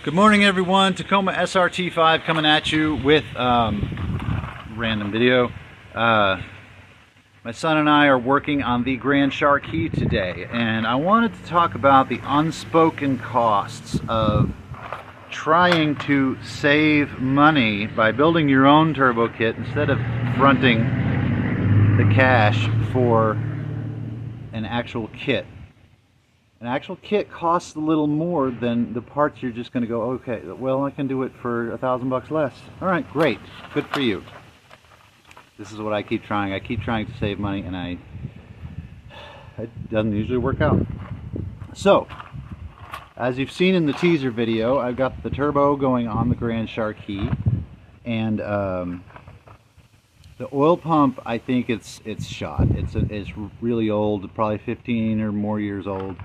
Good morning, everyone. Tacoma SRT5 coming at you with random video. My son and I are working on the Grand Shark key today, and I wanted to talk about the unspoken costs of trying to save money by building your own turbo kit instead of fronting the cash for an actual kit. An actual kit costs a little more than the parts. You're just going to go, okay, well, I can do it for $1,000 less. All right, great, good for you. This is what I keep trying. I keep trying to save money, and it doesn't usually work out. So, as you've seen in the teaser video, I've got the turbo going on the Grand Shark key, and the oil pump, I think it's shot. It's really old, probably 15 or more years old.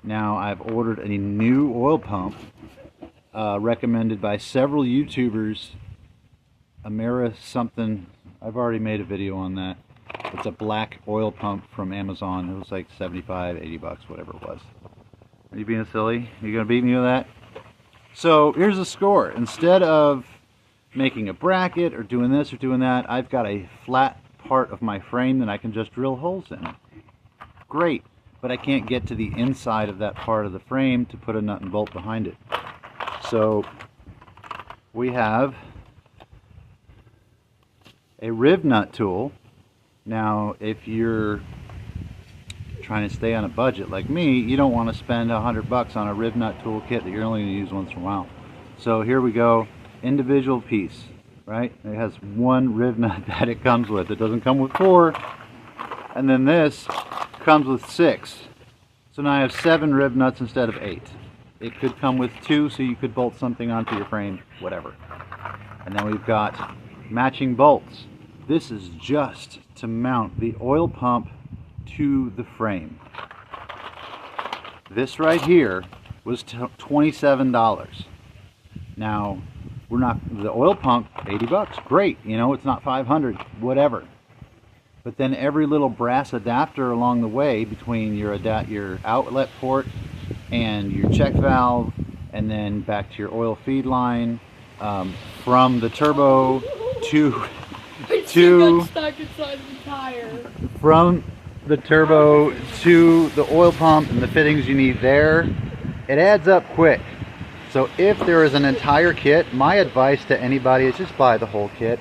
Now I've ordered a new oil pump recommended by several YouTubers. Amera something. I've already made a video on that. It's a black oil pump from Amazon. It was like 75, 80 bucks, whatever it was. Are you being silly? Are you gonna beat me with that? So here's the score. Instead of making a bracket or doing this or doing that, I've got a flat part of my frame that I can just drill holes in. Great, but I can't get to the inside of that part of the frame to put a nut and bolt behind it. So we have a riv nut tool. Now if you're trying to stay on a budget like me, you don't want to spend $100 on a riv nut tool kit that you're only going to use once in a while. So here we go. Individual piece, right? It has one riv nut that it comes with. It doesn't come with 4, and then this comes with 6. So now I have 7 riv nuts instead of 8. It could come with 2, so you could bolt something onto your frame, whatever. And then we've got matching bolts. This is just to mount the oil pump to the frame. This right here was $27. Now, we're not, the oil pump, 80 bucks, great, you know, it's not 500, whatever. But then every little brass adapter along the way between your outlet port and your check valve, and then back to your oil feed line, from the turbo stuck inside the tire. From the turbo to the oil pump and the fittings you need there, it adds up quick. So if there is an entire kit, my advice to anybody is just buy the whole kit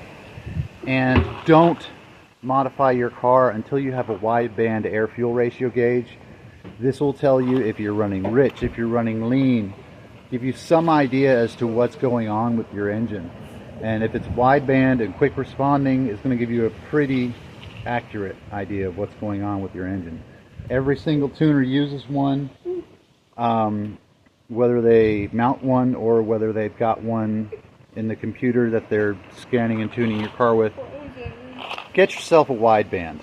and don't modify your car until you have a wideband air-fuel ratio gauge. This will tell you if you're running rich, if you're running lean, give you some idea as to what's going on with your engine. And if it's wideband and quick responding, it's going to give you a pretty accurate idea of what's going on with your engine. Every single tuner uses one. Whether they mount one or whether they've got one in the computer that they're scanning and tuning your car with, get yourself a wideband.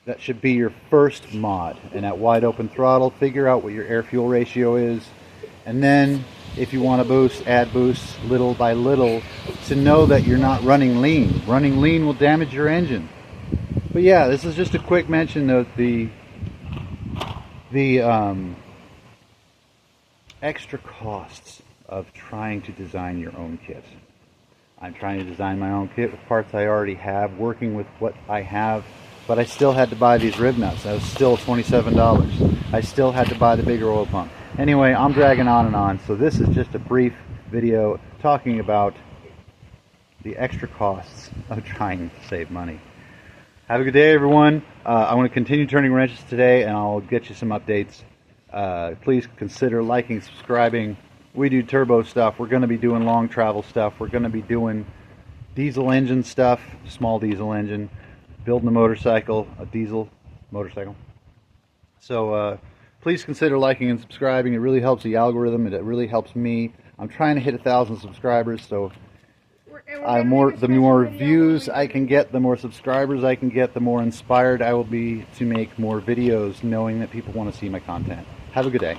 That should be your first mod. And at wide open throttle, figure out what your air-fuel ratio is. And then, if you want to boost, add boosts little by little to know that you're not running lean. Running lean will damage your engine. But yeah, this is just a quick mention of the extra costs of trying to design your own kit. I'm trying to design my own kit with parts I already have, working with what I have, but I still had to buy these riv nuts. That was still $27. I still had to buy the bigger oil pump. Anyway, I'm dragging on and on, so this is just a brief video talking about the extra costs of trying to save money. Have a good day, everyone. I want to continue turning wrenches today, and I'll get you some updates. Please consider liking, subscribing. We do turbo stuff. We're going to be doing long travel stuff. We're going to be doing diesel engine stuff, small diesel engine, building a motorcycle, a diesel motorcycle. So please consider liking and subscribing. It really helps the algorithm. It really helps me. I'm trying to hit 1,000 subscribers, so the more views I can get, the more subscribers I can get, the more inspired I will be to make more videos, knowing that people want to see my content. Have a good day.